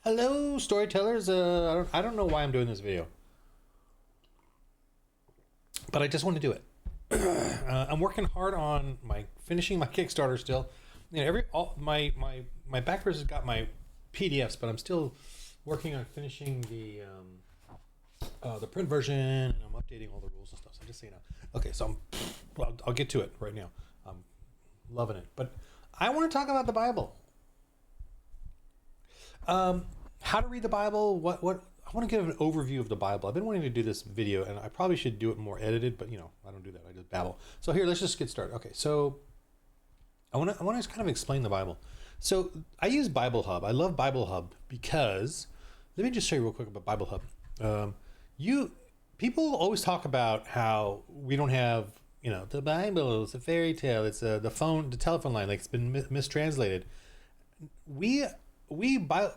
Hello, storytellers. I don't know why I'm doing this video, but I just want to do it. I'm working hard on finishing my Kickstarter still. You know, my backers has got my PDFs, but I'm still working on finishing the print version, and I'm updating all the rules and stuff. So just so you know. Okay, so I'll get to it right now. I'm loving it, but I want to talk about the Bible. How to read the Bible, what I want to give an overview of the Bible. I've been wanting to do this video, and I probably should do it more edited, but I don't do that. I just babble. So here, let's just get started. Okay, so I want to kind of explain the Bible. So I use Bible Hub. I love Bible Hub because, let me just show you real quick about Bible Hub. People always talk about how we don't have, the Bible is a fairy tale. It's the telephone line, like it's been mistranslated. We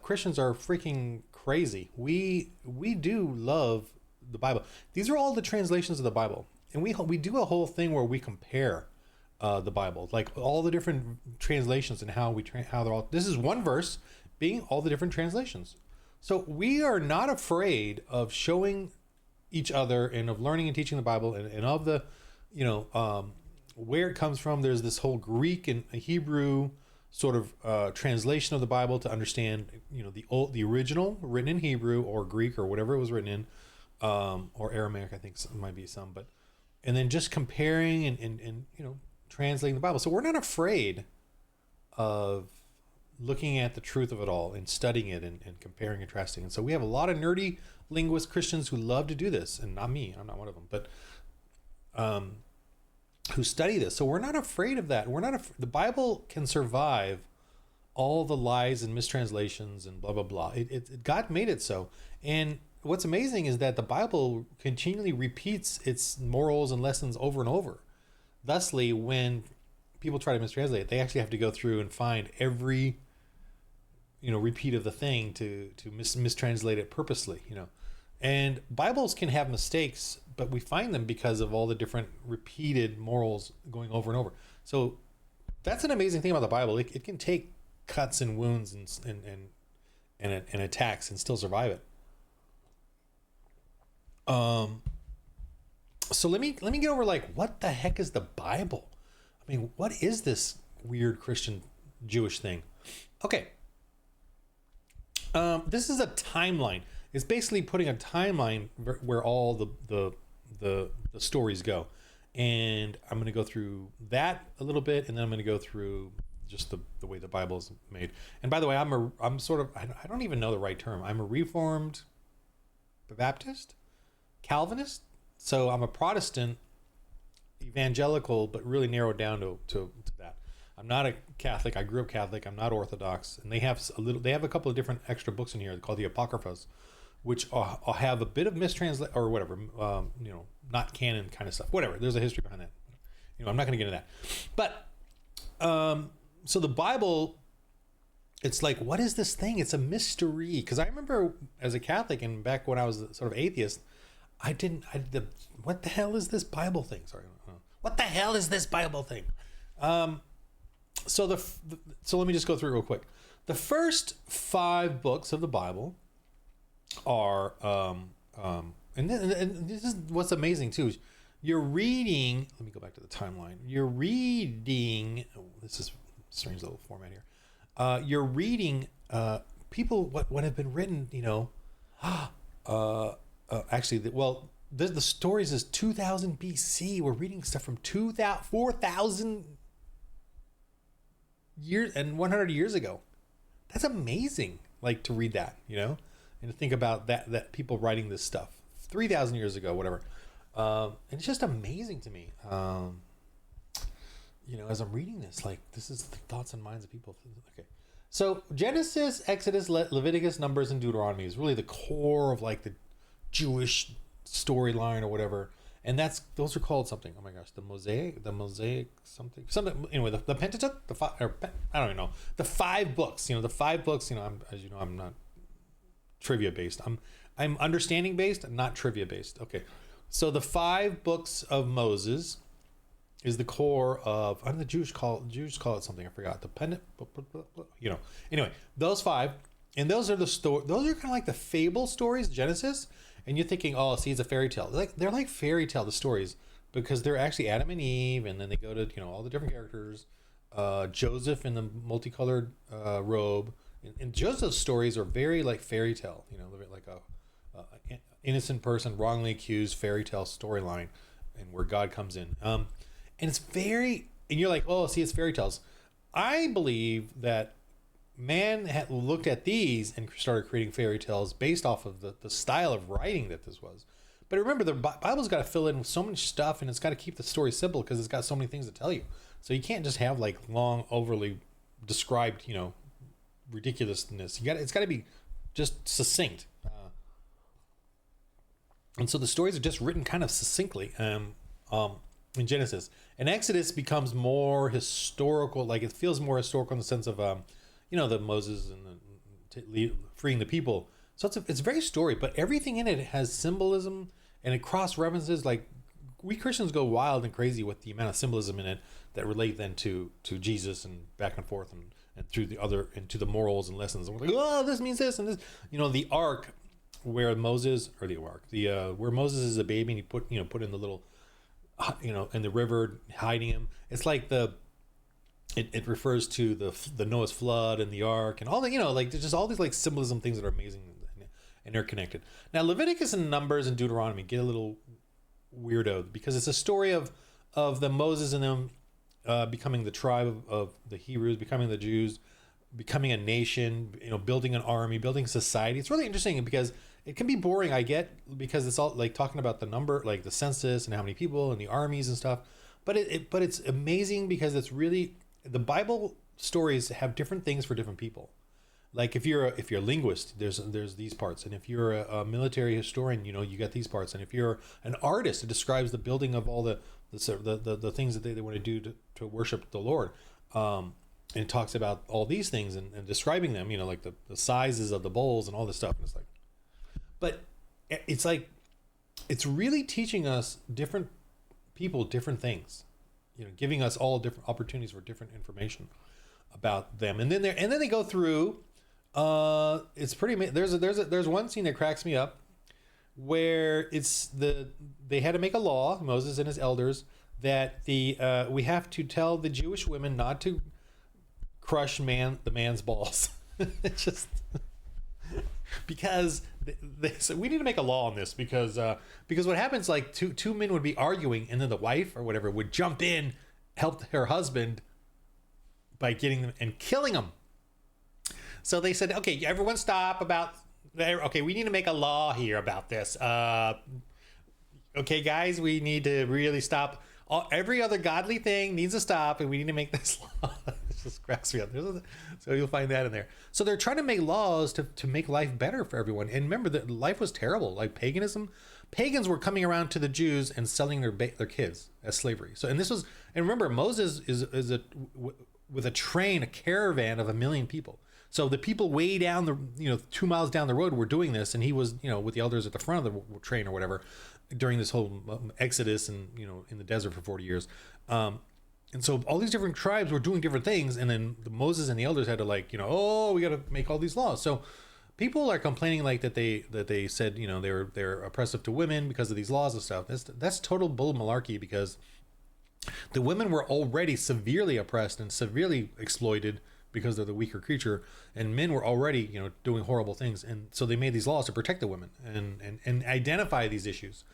Christians are freaking crazy. We do love the Bible. These are all the translations of the Bible, and we do a whole thing where we compare the Bible, like all the different translations and how they're all. This is one verse being all the different translations. So we are not afraid of showing each other and of learning and teaching the Bible and of the, where it comes from. There's this whole Greek and Hebrew sort of translation of the Bible to understand, the original written in Hebrew or Greek or whatever it was written in, or Aramaic, I think might be some, and then just comparing and translating the Bible. So we're not afraid of looking at the truth of it all and studying it and comparing and contrasting. And so we have a lot of nerdy linguist Christians who love to do this, and not me, I'm not one of them, but who study this. So we're not afraid of that. The Bible can survive all the lies and mistranslations and blah, blah, blah. God made it so. And what's amazing is that the Bible continually repeats its morals and lessons over and over. Thusly, when people try to mistranslate it, they actually have to go through and find every, repeat of the thing to mistranslate it purposely, And Bibles can have mistakes, but we find them because of all the different repeated morals going over and over. So that's an amazing thing about the Bible. It can take cuts and wounds and attacks and still survive it. So let me get over what the heck is the Bible? I mean, what is this weird Christian Jewish thing? Okay. This is a timeline. It's basically putting a timeline where all the stories go, and I'm going to go through that a little bit, and then I'm going to go through just the way the Bible is made. And by the way, I'm sort of, I don't even know the right term. I'm a Reformed Baptist, Calvinist. So I'm a Protestant evangelical, but really narrowed down to that. I'm not a Catholic. I grew up Catholic. I'm not Orthodox, and they have a couple of different extra books in here called the Apocryphas, which have a bit of mistranslate or whatever, not canon kind of stuff. Whatever. There's a history behind that. I'm not going to get into that. But so the Bible, it's like, what is this thing? It's a mystery. Because I remember as a Catholic and back when I was sort of atheist, what the hell is this Bible thing? Sorry. What the hell is this Bible thing? So let me just go through it real quick. The first 5 books of the Bible are, and this is what's amazing too, is you're reading, let me go back to the timeline. You're reading, this is a strange little format here. You're reading, people, what have been written, actually, the stories is 2000 BC. We're reading stuff from 4,000 years and 100 years ago. That's amazing, to read that, and to think about that people writing this stuff 3,000 years ago, whatever. And it's just amazing to me, as I'm reading this, this is the thoughts and minds of people. Okay. So Genesis, Exodus, Leviticus, Numbers, and Deuteronomy is really the core of the Jewish storyline or whatever. And those are called something. Oh my gosh, the Mosaic something. Anyway, the Pentateuch, I don't even know. The 5 books, the 5 books, I'm not trivia based. I'm understanding based, not trivia based. Okay. So the 5 books of Moses is the core of, Jews call it something, I forgot. The Anyway, those 5, And those are those are kind of like the fable stories, Genesis. And you're thinking, oh, see, it's a fairy tale. They're like fairy tale, the stories, because they're actually Adam and Eve, and then they go to, all the different characters. Joseph in the multicolored robe. And Joseph's stories are very like fairy tale, like a innocent person wrongly accused fairy tale storyline, and where God comes in. And it's very, and you're like, oh, see, it's fairy tales. I believe that man had looked at these and started creating fairy tales based off of the style of writing that this was. But remember, the Bible's got to fill in with so much stuff, and it's got to keep the story simple because it's got so many things to tell you. So you can't just have like long, overly described, ridiculousness. It's got to be just succinct. And so the stories are just written kind of succinctly in Genesis. And Exodus becomes more historical, like it feels more historical in the sense of, the Moses and freeing the people. So it's very story, but everything in it has symbolism, and it cross references. Like, we Christians go wild and crazy with the amount of symbolism in it that relate then to Jesus, and back and forth, and through the other, and to the morals and lessons. And we're like, oh, this means this and this. The ark where Moses, or the ark, where Moses is a baby, and he put in the little, in the river, hiding him. It's like it refers to the Noah's flood and the ark and all the, like there's just all these like symbolism things that are amazing and they're connected. Now Leviticus and Numbers and Deuteronomy get a little weirdo because it's a story of the Moses and them becoming the tribe of the Hebrews, becoming the Jews, becoming a nation, building an army, building society. It's really interesting because it can be boring, I get, because it's all like talking about the number, like the census and how many people and the armies and stuff. But it's amazing because it's really, the Bible stories have different things for different people. Like if you're a linguist, there's these parts, and if you're a military historian, you got these parts, and if you're an artist, it describes the building of all the things that they want to do to worship the Lord, and it talks about all these things and describing them, like the sizes of the bowls and all this stuff. And it's like, but it's like, it's really teaching us different people different things, giving us all different opportunities for different information about them. And then they go through. It's pretty. There's one scene that cracks me up, where they had to make a law, Moses and his elders, that we have to tell the Jewish women not to crush the man's balls. It's just because they said we need to make a law on this because what happens, like two men would be arguing, and then the wife or whatever would jump in, help her husband by getting them and killing them. So they said, okay, everyone stop okay, we need to make a law here about this. Okay, guys, we need to really stop. Every other godly thing needs to stop, and we need to make this law. It just cracks me up. So you'll find that in there. So they're trying to make laws to make life better for everyone. And remember that life was terrible, like paganism. Pagans were coming around to the Jews and selling their kids as slavery. So, and remember, Moses is with a caravan of 1 million people. So the people way down 2 miles down the road were doing this, and he was, with the elders at the front of the train or whatever, during this whole Exodus and, in the desert for 40 years. And so all these different tribes were doing different things, and then Moses and the elders had to we got to make all these laws. So people are complaining like that they said, they're oppressive to women because of these laws and stuff. That's total bull malarkey, because the women were already severely oppressed and severely exploited because they're the weaker creature, and men were already doing horrible things, and so they made these laws to protect the women and identify these issues,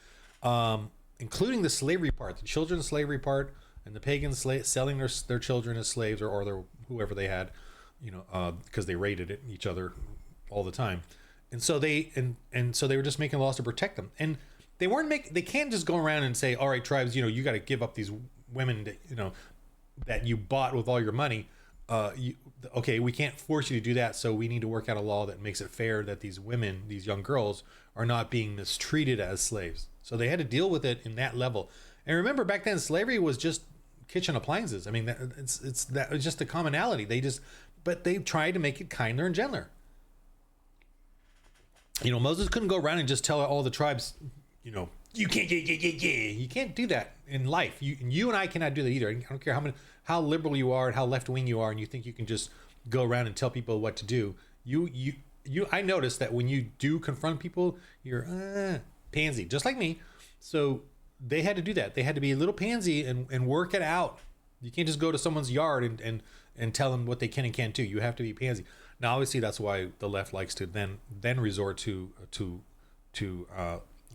including the slavery part, the children's slavery part, and the pagans selling their children as slaves or their whoever they had, because they raided each other all the time. And so they were just making laws to protect them, and they can't just go around and say, all right, tribes, you got to give up these women that you bought with all your money. Okay, we can't force you to do that, so we need to work out a law that makes it fair that these women, these young girls, are not being mistreated as slaves. So they had to deal with it in that level. And remember, back then slavery was just kitchen appliances. I mean, that was just the commonality. But they tried to make it kinder and gentler. Moses couldn't go around and just tell all the tribes, you can't, you can't do that in life. You and I cannot do that either. I don't care how liberal you are and how left wing you are, and you think you can just go around and tell people what to do. I noticed that when you do confront people, you're pansy, just like me. So they had to do that. They had to be a little pansy and work it out. You can't just go to someone's yard and tell them what they can and can't do. You have to be pansy. Now, obviously, that's why the left likes to then resort to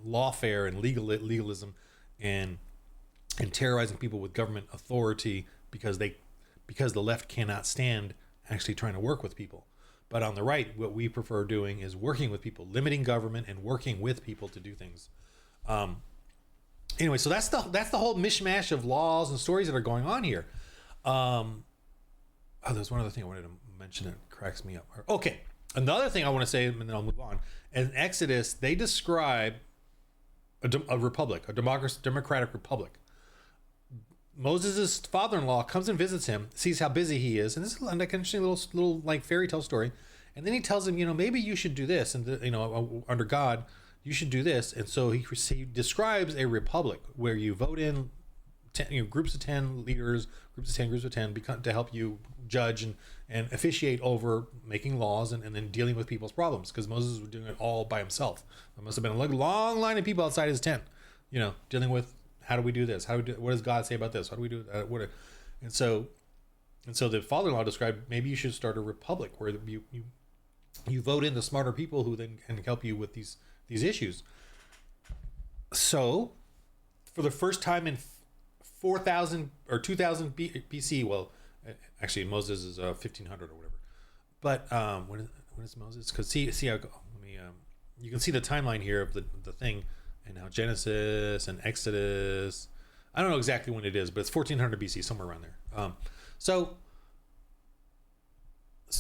lawfare and legalism and terrorizing people with government authority because the left cannot stand actually trying to work with people. But on the right, what we prefer doing is working with people, limiting government and working with people to do things. Anyway, so that's the whole mishmash of laws and stories that are going on here. There's one other thing I wanted to mention that cracks me up. Okay, another thing I want to say, and then I'll move on. In Exodus, they describe a republic, a democratic republic. Moses' father-in-law comes and visits him, sees how busy he is, and this is like an interesting little like fairy tale story. And then he tells him, maybe you should do this, and under God, you should do this. And so he describes a republic where you vote in groups of 10 leaders, groups of 10 to help you judge and officiate over making laws and then dealing with people's problems, because Moses was doing it all by himself. There must have been a long line of people outside his tent, dealing with, how do we do this? What does God say about this? How do we do it? And so the father-in-law described, maybe you should start a republic where you vote in the smarter people who then can help you with these issues. So for the first time in 4,000 or 2,000 BC, well, actually Moses is 1,500 or whatever. But when is Moses? Because see how you can see the timeline here of the thing, and now Genesis and Exodus. I don't know exactly when it is, but it's 1400 BC, somewhere around there. So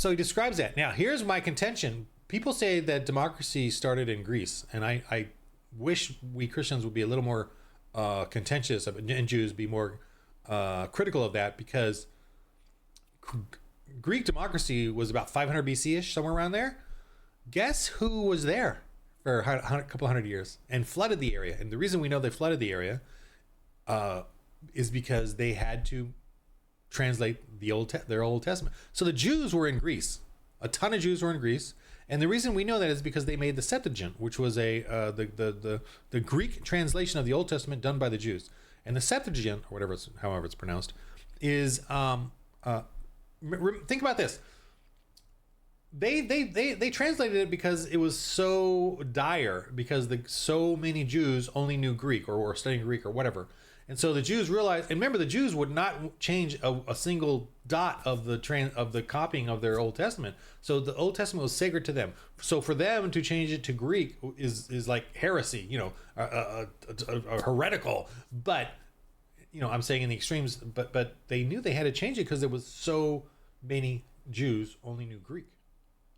he describes that. Now, here's my contention. People say that democracy started in Greece, and I wish we Christians would be a little more contentious and Jews be more critical of that, because Greek democracy was about 500 BC-ish, somewhere around there. Guess who was there for a couple hundred years and flooded the area? And the reason we know they flooded the area is because they had to translate their Old Testament. So the Jews were in Greece. A ton of Jews were in Greece. And the reason we know that is because they made the Septuagint, which was the Greek translation of the Old Testament done by the Jews. And the Septuagint, or however it's pronounced, is think about this. They translated it because it was so dire, because so many Jews only knew Greek or were studying Greek or whatever. And so the Jews realized, and remember, the Jews would not change a single dot of the copying of their Old Testament. So the Old Testament was sacred to them. So for them to change it to Greek is like heresy, a heretical. But I'm saying in the extremes. But they knew they had to change it because there was so many Jews only knew Greek.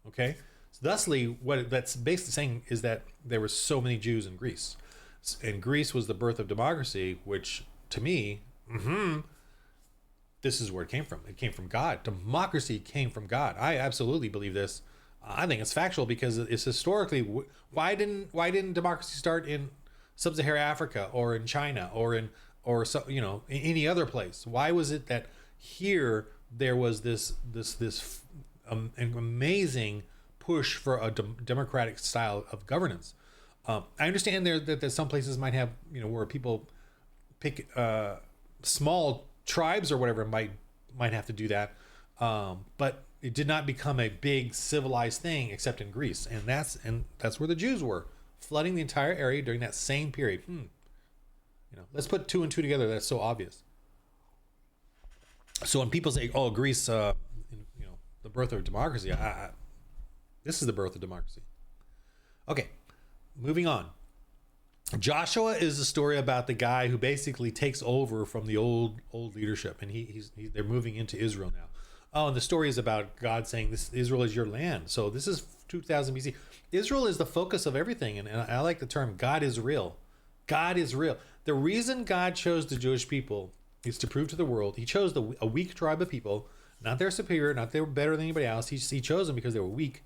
Okay, so thusly, what that's basically saying is that there were so many Jews in Greece. And Greece was the birth of democracy, which to me, this is where it came from. It came from God. Democracy came from God. I absolutely believe this. I think it's factual because it's historically. Why didn't democracy start in sub-Saharan Africa or in China or in any other place? Why was it that here there was this an amazing push for a democratic style of governance? I understand that some places might have, where people pick small tribes or whatever might have to do that, but it did not become a big civilized thing except in Greece, and that's where the Jews were, flooding the entire area during that same period. Let's put two and two together. That's so obvious. So when people say, "Oh, Greece, the birth of democracy," this is the birth of democracy. Okay. Moving on. Joshua is a story about the guy who basically takes over from the old leadership, and they're moving into Israel now. Oh, and the story is about God saying, Israel is your land. So this is 2000 BC. Israel is the focus of everything, and I like the term God is real. God is real. The reason God chose the Jewish people is to prove to the world. He chose a weak tribe of people, not they're superior, not they were better than anybody else. He chose them because they were weak.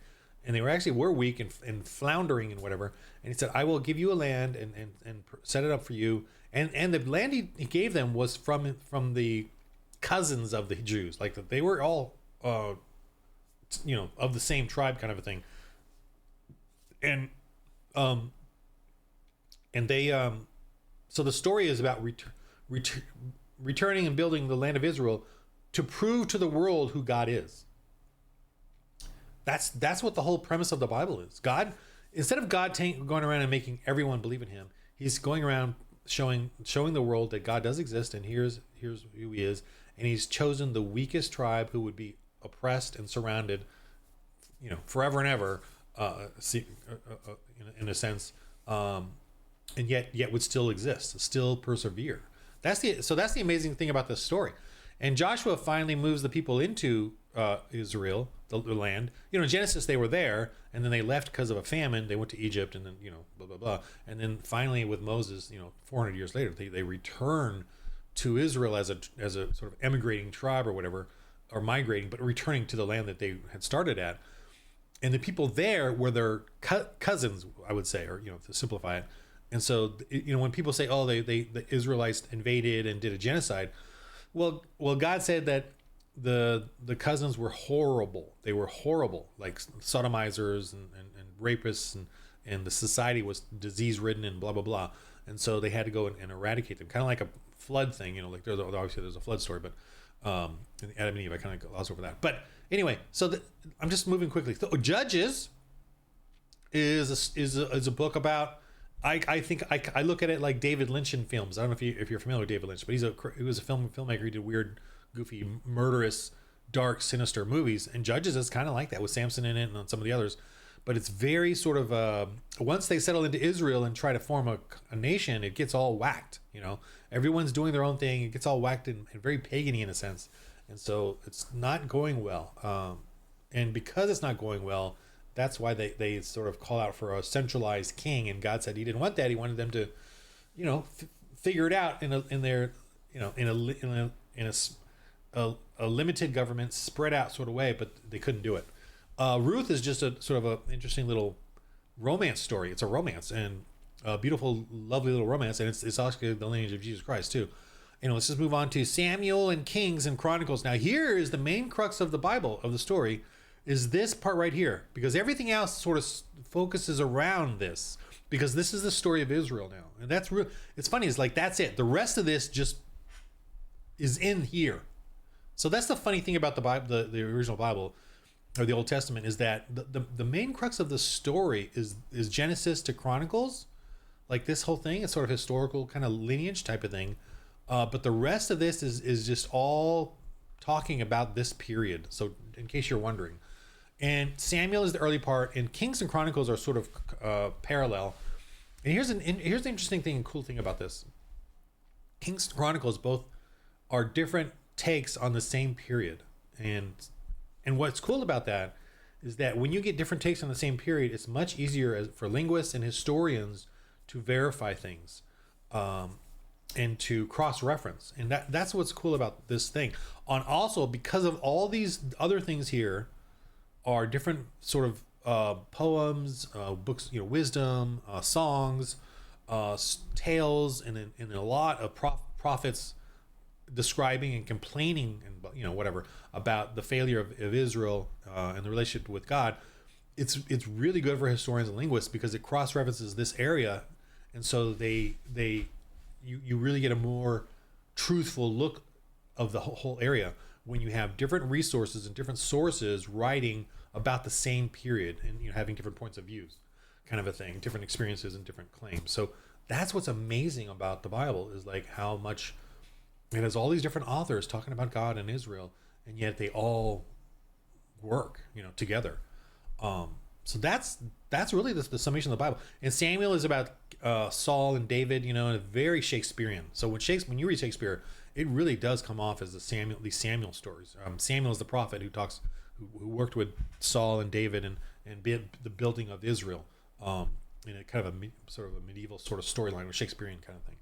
And they were weak and floundering and whatever. And he said, I will give you a land and set it up for you. And the land he gave them was from the cousins of the Jews. Like they were all, of the same tribe kind of a thing. Um, and they so the story is about returning and building the land of Israel to prove to the world who God is. That's what the whole premise of the Bible is. God, instead of God going around and making everyone believe in him, he's going around showing the world that God does exist, and here's who he is, and he's chosen the weakest tribe who would be oppressed and surrounded, forever and ever, in a sense, and yet would still exist, still persevere. That's the amazing thing about this story. And Joshua finally moves the people into Israel, the land. In Genesis they were there, and then they left because of a famine. They went to Egypt, and then blah blah blah. And then finally with Moses, 400 years later, they return to Israel as a sort of emigrating tribe or whatever, or migrating, but returning to the land that they had started at. And the people there were their cousins, I would say, or to simplify it. And so when people say, oh, the Israelites invaded and did a genocide, well, God said that the cousins were horrible. They were horrible, like sodomizers and rapists, and the society was disease ridden and blah blah blah. And so they had to go and eradicate them, kind of like a flood thing. Like there's a flood story, but in Adam and Eve, I kind of glossed over that. But anyway, so I'm just moving quickly. So Judges is a book about. I think I look at it like David Lynch in films. I don't know if you're familiar with David Lynch, but he was a filmmaker. He did weird, goofy, murderous, dark, sinister movies. And Judges is kind of like that, with Samson in it and some of the others. But it's very sort of once they settle into Israel and try to form a nation, it gets all whacked. Everyone's doing their own thing. It gets all whacked and very pagan-y in a sense, and so it's not going well. And because it's not going well, that's why they sort of call out for a centralized king, and God said he didn't want that. He wanted them to, figure it out in a limited government, spread out sort of way, but they couldn't do it. Ruth is just a sort of a interesting little romance story. It's a romance, and a beautiful, lovely little romance, and it's actually the lineage of Jesus Christ too. Let's just move on to Samuel and Kings and Chronicles. Now here is the main crux of the Bible, of the story, is this part right here, because everything else sort of focuses around this, because this is the story of Israel now, and that's real. It's funny, it's like that's it. The rest of this just is in here. So that's the funny thing about the Bible, the original Bible, or the Old Testament, is that the main crux of the story is Genesis to Chronicles. Like this whole thing is sort of historical kind of lineage type of thing, but the rest of this is just all talking about this period. So in case you're wondering. And Samuel is the early part, and Kings and Chronicles are sort of parallel. And here's the interesting thing and cool thing about this. Kings and Chronicles both are different takes on the same period. And what's cool about that is that when you get different takes on the same period, it's much easier for linguists and historians to verify things, and to cross-reference. And that's what's cool about this thing. Also, because of all these other things here are different sort of poems, books, wisdom, songs, tales, and a lot of prophets describing and complaining and whatever about the failure of Israel and the relationship with God. It's really good for historians and linguists because it cross-references this area, and so you really get a more truthful look of the whole area when you have different resources and different sources writing about the same period, and having different points of views, kind of a thing, different experiences and different claims. So that's what's amazing about the Bible, is like how much it has all these different authors talking about God and Israel, and yet they all work together. So that's really the summation of the Bible. And Samuel is about Saul and David, and very Shakespearean. So when you read Shakespeare, it really does come off as these Samuel stories. Samuel is the prophet who worked with Saul and David and the building of Israel, in a kind of sort of a medieval sort of storyline, or Shakespearean kind of thing.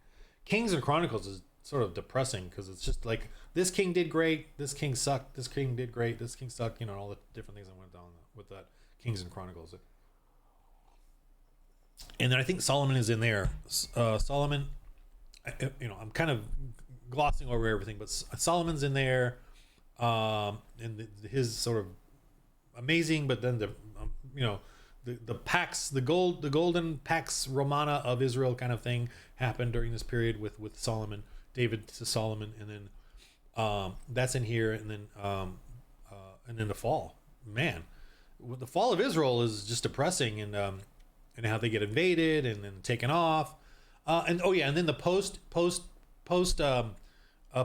Kings and Chronicles is sort of depressing because it's just like, this king did great, this king sucked, this king did great, this king sucked, all the different things that went down with that Kings and Chronicles. And then I think Solomon is in there. Solomon, I'm kind of glossing over everything, but Solomon's in there, and his sort of amazing, but then the pax, the golden pax Romana of Israel kind of thing happened during this period with Solomon, David to Solomon, and then that's in here, and then the fall. Man, the fall of Israel is just depressing, and how they get invaded and then taken off, and oh yeah, and then the post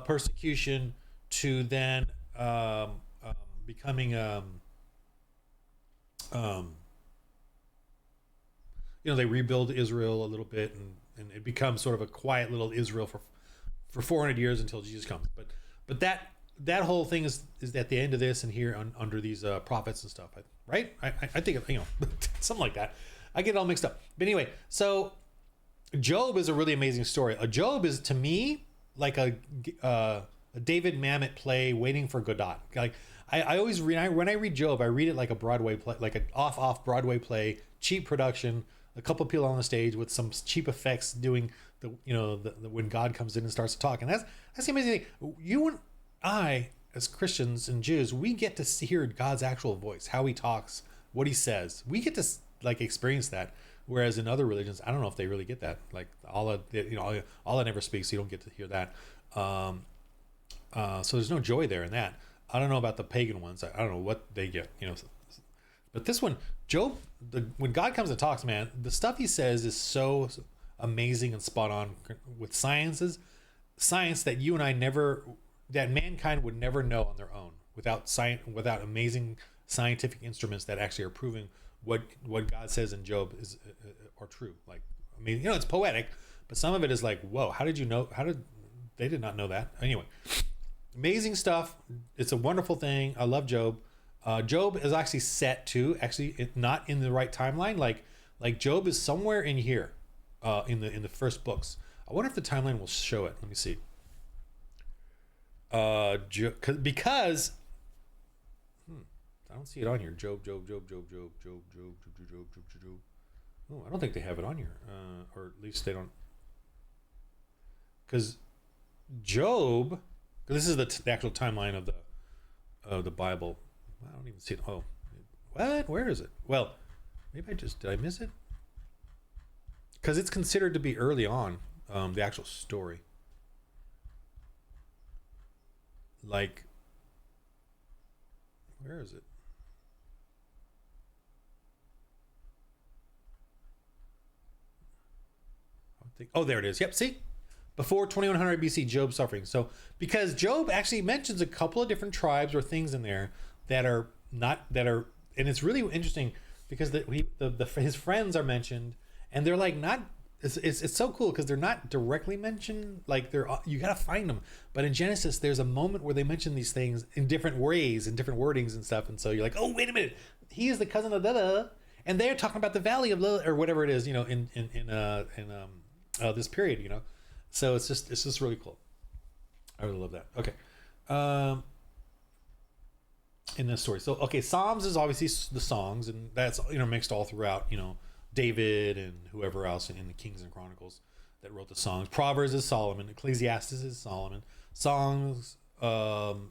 persecution to then becoming they rebuild Israel a little bit, and it becomes sort of a quiet little Israel for 400 years until Jesus comes. But that whole thing is at the end of this and here under these prophets and stuff, right? I think something like that. I get it all mixed up. But anyway, so Job is a really amazing story. Job is, to me, like a David Mamet play waiting for Godot. Like I always read, when I read Job, I read it like a Broadway play, like an off Broadway play, cheap production, a couple people on the stage with some cheap effects doing the when God comes in and starts to talk. And that's the amazing thing. You and I, as Christians and Jews, we get to hear God's actual voice, how he talks, what he says. We get to like experience that. Whereas in other religions, I don't know if they really get that. Like Allah never speaks, so you don't get to hear that. So there's no joy there in that. I don't know about the pagan ones. I don't know what they get, But this one, Job, when God comes and talks, man, the stuff he says is so amazing and spot on with science that you and I that mankind would never know on their own without amazing scientific instruments that actually are proving what God says in Job are true. Like, I mean, it's poetic, but some of it is like, whoa, how did you know? They did not know that. Anyway, amazing stuff. It's a wonderful thing. I love Job. Job is actually set to not in the right timeline. Like Job is somewhere in here, in the first books. I wonder if the timeline will show it. Let me see. Because I don't see it on here. Job. Oh, I don't think they have it on here, or at least they don't. Because Job, this is the actual timeline of the Bible. I don't even see it. Oh, what? Where is it? Well, maybe did I miss it? Because it's considered to be early on, the actual story. Like, where is it? Oh, there it is. Yep, see? Before 2100 BC, Job suffering. So, because Job actually mentions a couple of different tribes or things in there that are, and it's really interesting because his friends are mentioned, and they're like not. It's so cool because they're not directly mentioned. Like you gotta find them. But in Genesis, there's a moment where they mention these things in different ways and different wordings and stuff, and so you're like, oh, wait a minute, he is the cousin of da, and they're talking about the valley of or whatever it is, in this period, So it's just really cool. I really love that. Okay. In this story. So, okay, Psalms is obviously the songs, and that's intermixed all throughout, David and whoever else in the Kings and Chronicles that wrote the songs. Proverbs is Solomon. Ecclesiastes is Solomon. Songs of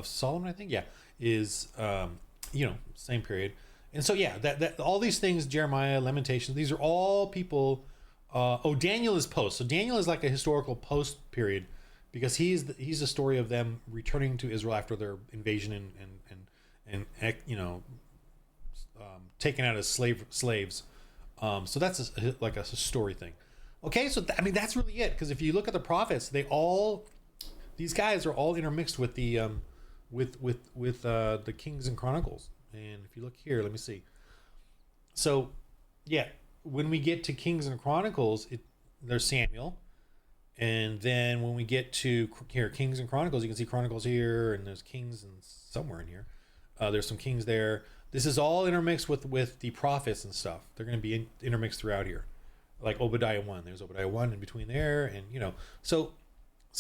Solomon, I think, is, same period. And so, that all these things, Jeremiah, Lamentations, these are all people. Daniel is post. So Daniel is like a historical post period because he's the story of them returning to Israel after their invasion and taken out as slaves. So that's like a story thing. Okay, so that's really it. Because if you look at the prophets, these guys are all intermixed with the the Kings and Chronicles. And if you look here, let me see. So, when we get to Kings and Chronicles, there's Samuel, and then when we get to here, Kings and Chronicles, you can see Chronicles here, and there's Kings and somewhere in here. There's some Kings there. This is all intermixed with the prophets and stuff. They're going to be intermixed throughout here, like Obadiah 1. There's Obadiah 1 in between there, and so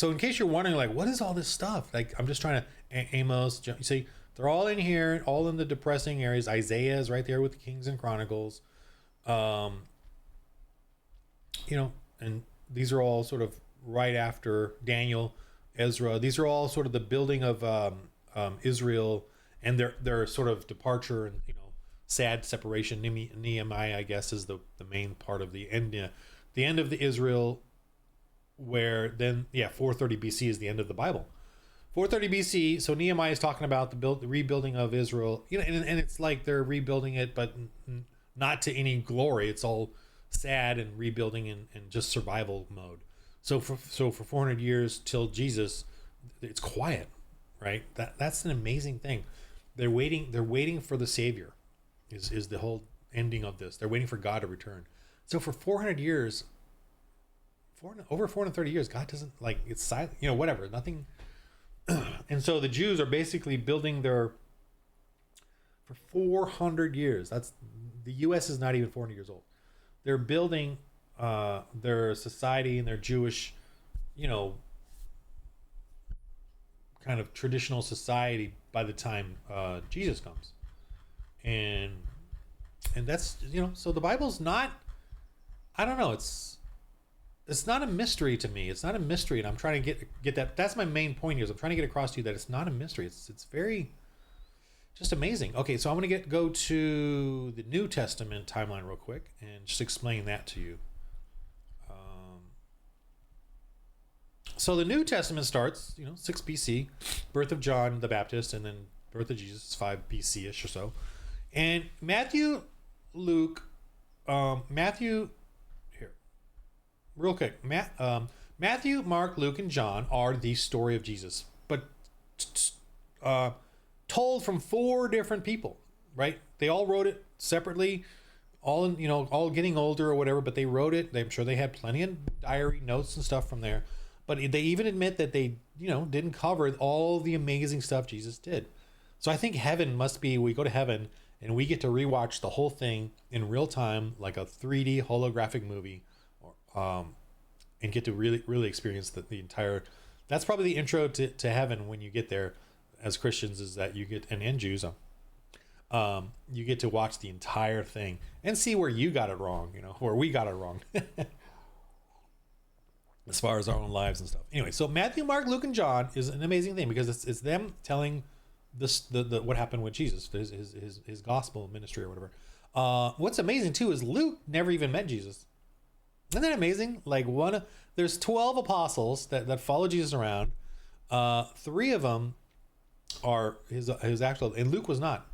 in case you're wondering, like, what is all this stuff? Like, I'm just trying to Amos. You see, they're all in here, all in the depressing areas. Isaiah is right there with the Kings and Chronicles. And these are all sort of right after Daniel, Ezra. These are all sort of the building of Israel and their sort of departure and sad separation. Nehemiah, I guess, is the main part of the end of the Israel, where then 430 BC is the end of the Bible. 430 BC. So Nehemiah is talking about the rebuilding of Israel. And it's like they're rebuilding it, but not to any glory. It's all sad and rebuilding and just survival mode. So for 400 years till Jesus, it's quiet, right? That's an amazing thing. They're waiting for the Savior, is the whole ending of this. They're waiting for God to return. So for 400 years, over 430 years, God doesn't, like, it's silent, whatever, nothing. And so the Jews are basically building for 400 years. That's, the U.S. is not even 400 years old. They're building their society and their Jewish, kind of traditional society by the time Jesus comes. And that's, so the Bible's not, I don't know, it's not a mystery to me. It's not a mystery, and I'm trying to get that. That's my main point here. Is I'm trying to get across to you that it's not a mystery. It's very just amazing. Okay, so I'm going to go to the New Testament timeline real quick and just explain that to you. So the New Testament starts, 6 BC, birth of John the Baptist, and then birth of Jesus, 5 BC-ish or so. And Matthew, here, real quick, Matthew, Mark, Luke, and John are the story of Jesus, but told from 4 different people, right? They all wrote it separately, all getting older or whatever, but they wrote it. I'm sure they had plenty of diary notes and stuff from there. But they even admit that they, didn't cover all the amazing stuff Jesus did. So I think heaven must be, we go to heaven and we get to rewatch the whole thing in real time, like a 3D holographic movie, and get to really, really experience the entire, that's probably the intro to heaven when you get there as Christians, is that you get, and Jews, you get to watch the entire thing and see where you got it wrong, where we got it wrong. As far as our own lives and stuff. Anyway, so Matthew, Mark, Luke, and John is an amazing thing because it's them telling the what happened with Jesus, his gospel ministry or whatever. What's amazing too is Luke never even met Jesus. Isn't that amazing? Like there's 12 apostles that follow Jesus around. 3 of them are his actual, and Luke was not.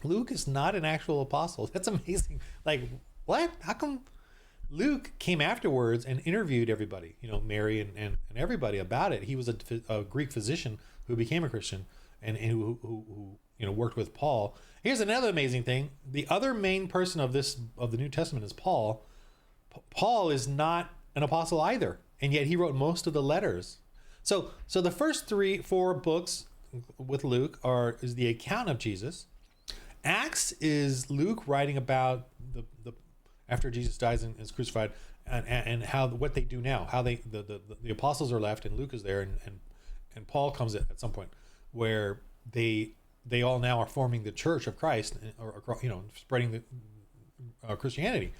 Luke is not an actual apostle. That's amazing. Like, what? How come? Luke came afterwards and interviewed everybody, Mary and everybody about it. He was a Greek physician who became a Christian and who worked with Paul. Here's another amazing thing. The other main person of the New Testament is Paul. Paul is not an apostle either, and yet he wrote most of the letters. So the first 3-4 books with Luke is the account of Jesus. Acts is Luke writing about the after Jesus dies and is crucified, and what they do now, how the apostles are left, and Luke is there, and Paul comes in at some point where they all now are forming the Church of Christ, or spreading the Christianity,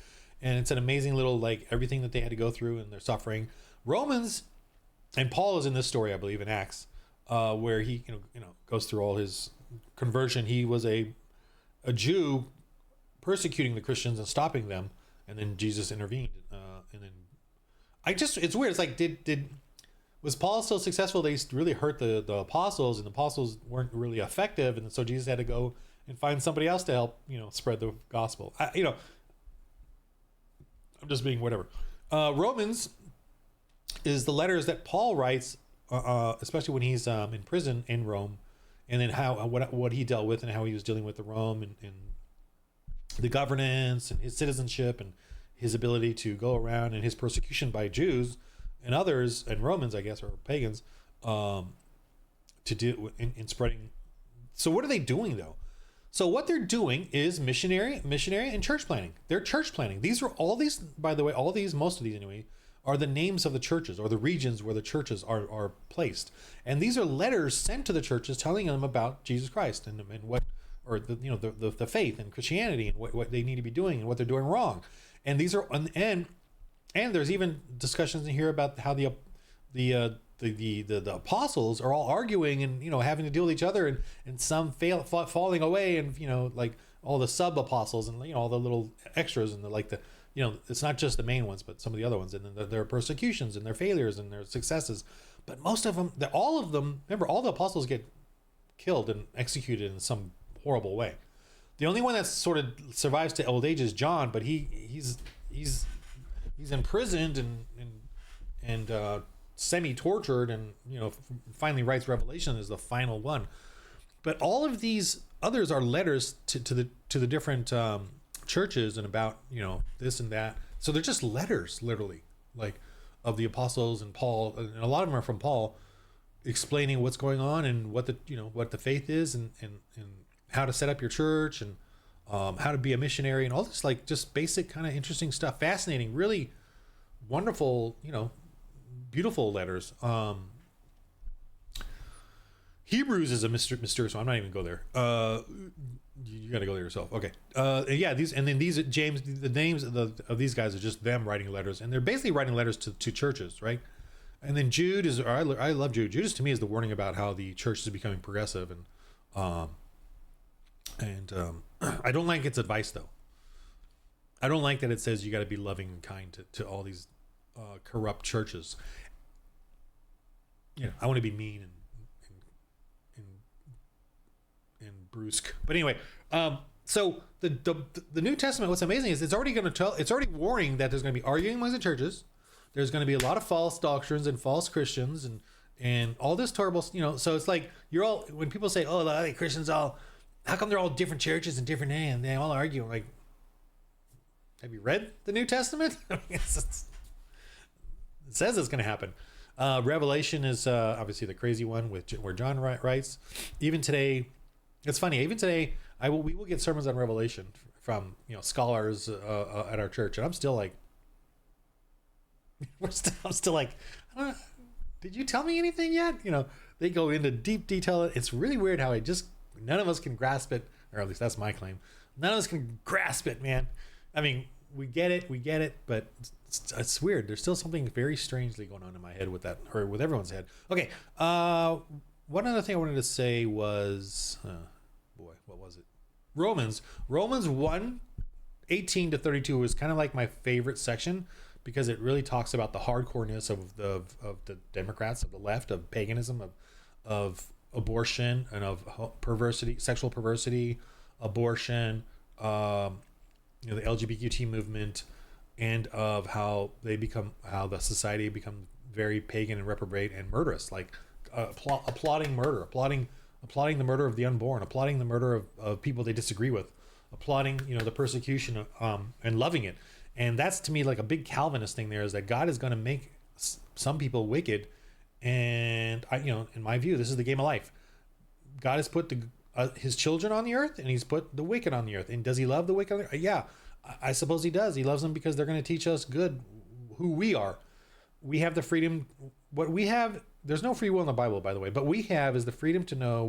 and it's an amazing little, like, everything that they had to go through and their suffering. Romans, and Paul is in this story, I believe, in Acts, where he goes through all his conversion. He was a Jew persecuting the Christians and stopping them. And then Jesus intervened, and then it's weird. It's like, was Paul so successful they really hurt the apostles, and the apostles weren't really effective, and so Jesus had to go and find somebody else to help spread the gospel. I'm just being whatever. Romans is the letters that Paul writes, especially when he's in prison in Rome, and then what he dealt with and how he was dealing with the Rome and the governance and his citizenship and his ability to go around, and his persecution by Jews and others, and Romans, I guess, or pagans, to do in spreading. So what are they doing though? So what they're doing is missionary and church planting. They're church planting. These are all these, by the way, most of these anyway, are the names of the churches or the regions where the churches are placed. And these are letters sent to the churches telling them about Jesus Christ and what, or the faith and Christianity and what they need to be doing and what they're doing wrong. And these are and there's even discussions in here about how the apostles are all arguing and having to deal with each other and some falling away and like all the sub apostles and all the little extras and it's not just the main ones, but some of the other ones, and then their persecutions and their failures and their successes. But most of them, all of them, remember, all the apostles get killed and executed in some horrible way. The only one that sort of survives to old age is John, but he's imprisoned and semi-tortured, and finally writes Revelation as the final one. But all of these others are letters to the different churches and about this and that. So they're just letters, literally, like of the apostles and Paul, and a lot of them are from Paul, explaining what's going on and what the faith is, and how to set up your church, and how to be a missionary, and all this, like, just basic kind of interesting stuff, fascinating, really wonderful, beautiful letters. Hebrews is a mysterious one. I'm not even go there. You got to go there yourself. Okay. Yeah. These James. The names of these guys are just them writing letters, and they're basically writing letters to churches, right? And then Jude is. I love Jude. Jude is, to me, is the warning about how the church is becoming progressive, and I don't like its advice, though. I don't like that it says you got to be loving and kind to all these corrupt churches. I want to be mean and brusque. But anyway, so the New Testament, what's amazing is it's already warning that there's going to be arguing among the churches. There's going to be a lot of false doctrines and false Christians and all this terrible, so it's like when people say, oh, the Christians how come they're all different churches and different and they all argue? I'm like, have you read the New Testament? It says it's going to happen. Revelation is obviously the crazy one where John writes. Even today, it's funny. Even today, we will get sermons on Revelation from scholars at our church, and I'm still like, I'm still like, did you tell me anything yet? They go into deep detail. It's really weird how none of us can grasp it, or at least that's my claim. None of us can grasp it, man. I mean, we get it, but it's weird. There's still something very strangely going on in my head with that, or with everyone's head. Okay. One other thing I wanted to say was, what was it? Romans 1:18-32 was kind of like my favorite section, because it really talks about the hardcoreness of the Democrats, of the left, of paganism, of abortion, and of perversity, sexual perversity, abortion, the LGBTQ movement, and of how the society become very pagan and reprobate and murderous, like applauding murder, applauding the murder of the unborn, applauding the murder of people they disagree with, applauding the persecution, and loving it. And that's, to me, like a big Calvinist thing. There is that God is going to make some people wicked, and in my view, this is the game of life. God has put his children on the earth, and he's put the wicked on the earth. And does he love the wicked on the earth? Yeah, I suppose he does. He loves them because they're going to teach us who we are. We have the freedom. What we have, there's no free will in the Bible, by the way, but we have is the freedom to know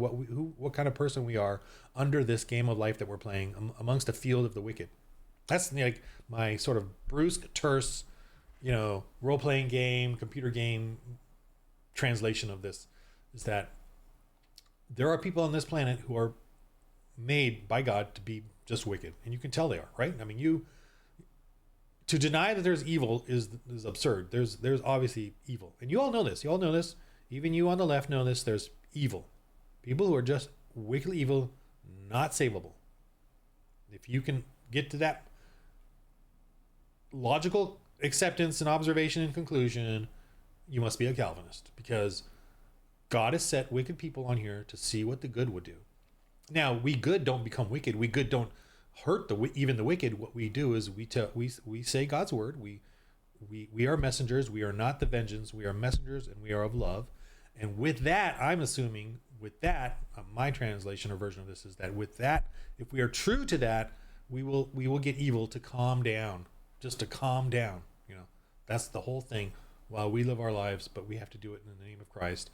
what kind of person we are under this game of life that we're playing amongst a field of the wicked. That's like my sort of brusque, terse, role-playing game, computer game translation of this, is that there are people on this planet who are made by God to be just wicked, and you can tell they are, right? I mean, to deny that there's evil is absurd. There's obviously evil, and you all know this. Even you on the left know this. There's evil, people who are just wickedly evil, not savable. If you can get to that logical acceptance and observation and conclusion, you must be a Calvinist, because God has set wicked people on here to see what the good would do. Now, we good don't become wicked. We good don't hurt even the wicked. What we do is we say God's word. We are messengers. We are not the vengeance. We are messengers, and we are of love. And with that, I'm assuming my translation or version of this is that with that, if we are true to that, we will get evil to calm down, just to calm down. That's the whole thing. While we live our lives, but we have to do it in the name of Christ,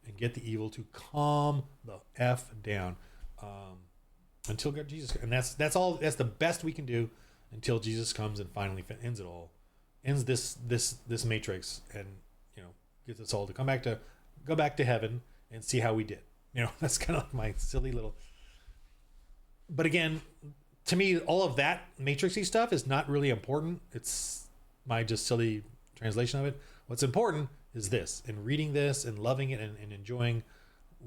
and get the evil to calm the F down, until God, Jesus, and that's all. That's the best we can do until Jesus comes and finally ends it all, ends this matrix, and gets us all to go back to heaven and see how we did. That's kind of like my silly little. But again, to me, all of that matrixy stuff is not really important. It's my just silly translation of it. What's important is this, and reading this and loving it and enjoying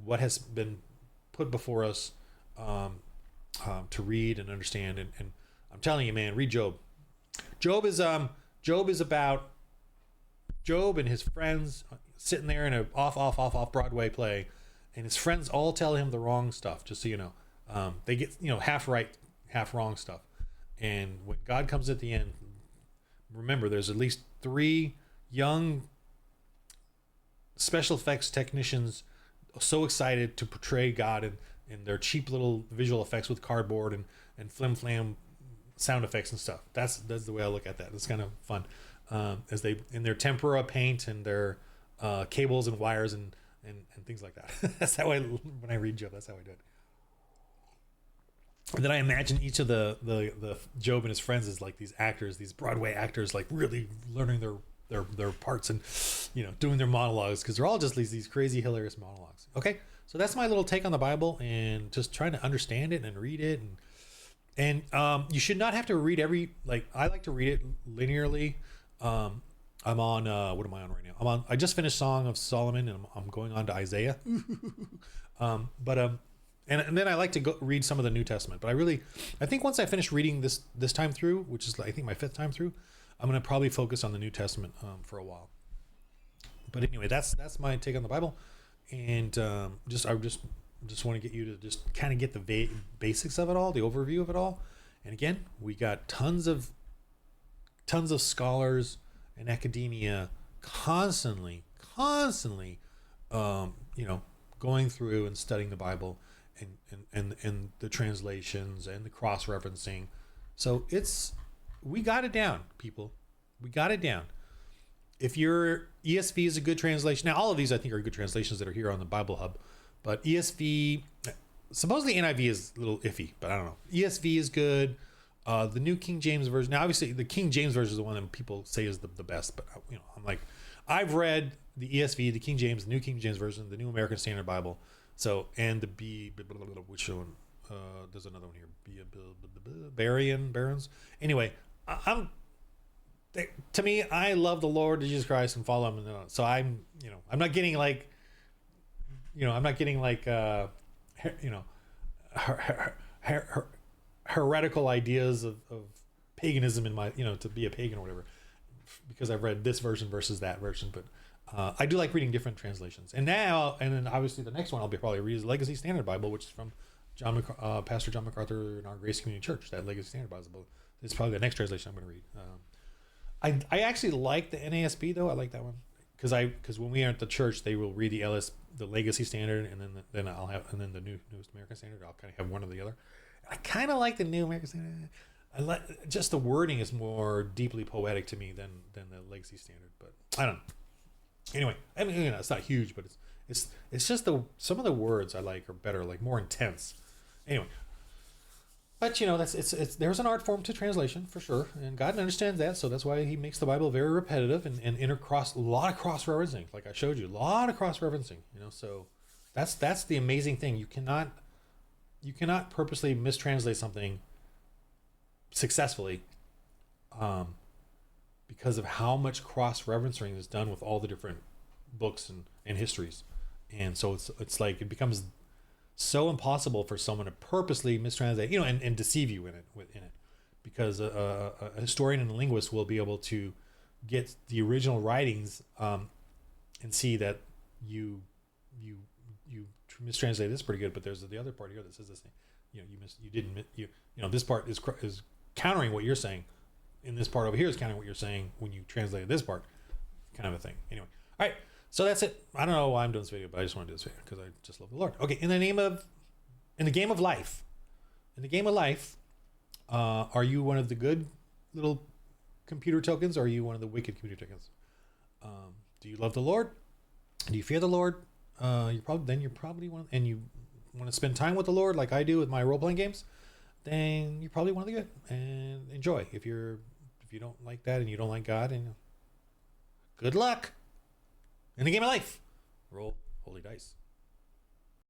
what has been put before us to read and understand. And I'm telling you, man, read Job. Job is about Job and his friends sitting there in a off Broadway play, and his friends all tell him the wrong stuff. Just so you know, they get half right, half wrong stuff. And when God comes at the end, remember, there's at least 3 young special effects technicians so excited to portray God in their cheap little visual effects with cardboard and flim flam sound effects and stuff. That's the way I look at that. It's kind of fun. As they in their tempera paint and their cables and wires and things like that. That's how when I read Job, that's how I do it. And then I imagine each of the Job and his friends as like these actors, these Broadway actors, like really learning their parts and doing their monologues, because they're all just these crazy hilarious monologues. Okay, so that's my little take on the Bible and just trying to understand it and read it, and you should not have to read I like to read it linearly. I'm on what am I on right now? I just finished Song of Solomon, and I'm going on to Isaiah. And then I like to go read some of the New Testament. But I think once I finish reading this time through, which is I think my 5th time through, I'm going to probably focus on the New Testament for a while. But anyway, that's my take on the Bible, and I just want to get you to just kind of get the basics of it all, the overview of it all. And again, we got tons of scholars and academia constantly going through and studying the Bible and the translations and the cross-referencing. So we got it down, people. We got it down. If your ESV is a good translation, now all of these I think are good translations that are here on the Bible Hub, but ESV, supposedly NIV is a little iffy, but I don't know. ESV is good. The New King James Version. Now, obviously, the King James Version is the one that people say is the best, but I'm like, I've read the ESV, the King James, the New King James Version, the New American Standard Bible, and the which one? There's another one here. Barons. Anyway, to me, I love the Lord Jesus Christ and follow him. So I'm not getting heretical ideas of paganism in my, to be a pagan or whatever, because I've read this version versus that version. But I do like reading different translations. And then obviously the next one I'll probably read is Legacy Standard Bible, which is from Pastor John MacArthur in our Grace Community Church. That Legacy Standard Bible is probably the next translation I'm going to read. I actually like the NASB though. I like that one because when we are at the church, they will read the Legacy Standard, and then I'll have the Newest American Standard. I'll kind of have one or the other. I kind of like the New American Standard. I like just the wording is more deeply poetic to me than the Legacy Standard. But I don't know. Anyway, I mean, it's not huge, but it's just some of the words I like are better, like more intense. Anyway, but there's an art form to translation for sure, and God understands that, so that's why He makes the Bible very repetitive and a lot of cross referencing, like I showed you, a lot of cross referencing. So that's the amazing thing. You cannot purposely mistranslate something successfully because of how much cross-referencing is done with all the different books and histories. And so it's like it becomes so impossible for someone to purposely mistranslate, and deceive you in it, because a historian and a linguist will be able to get the original writings and see that you mistranslated this pretty good, but there's the other part here that says this thing. This part is countering what you're saying, and this part over here is countering what you're saying when you translated this part, kind of a thing. Anyway, all right, so that's it. I don't know why I'm doing this video, but I just want to do this video because I just love the Lord. Okay, in the game of life, are you one of the good little computer tokens, or are you one of the wicked computer tokens? Do you love the Lord? Do you fear the Lord? You're probably one, and you want to spend time with the Lord like I do with my role-playing games, then you're probably one of the good, and enjoy. If you don't like that and you don't like God, and good luck in the game of life. Roll holy dice.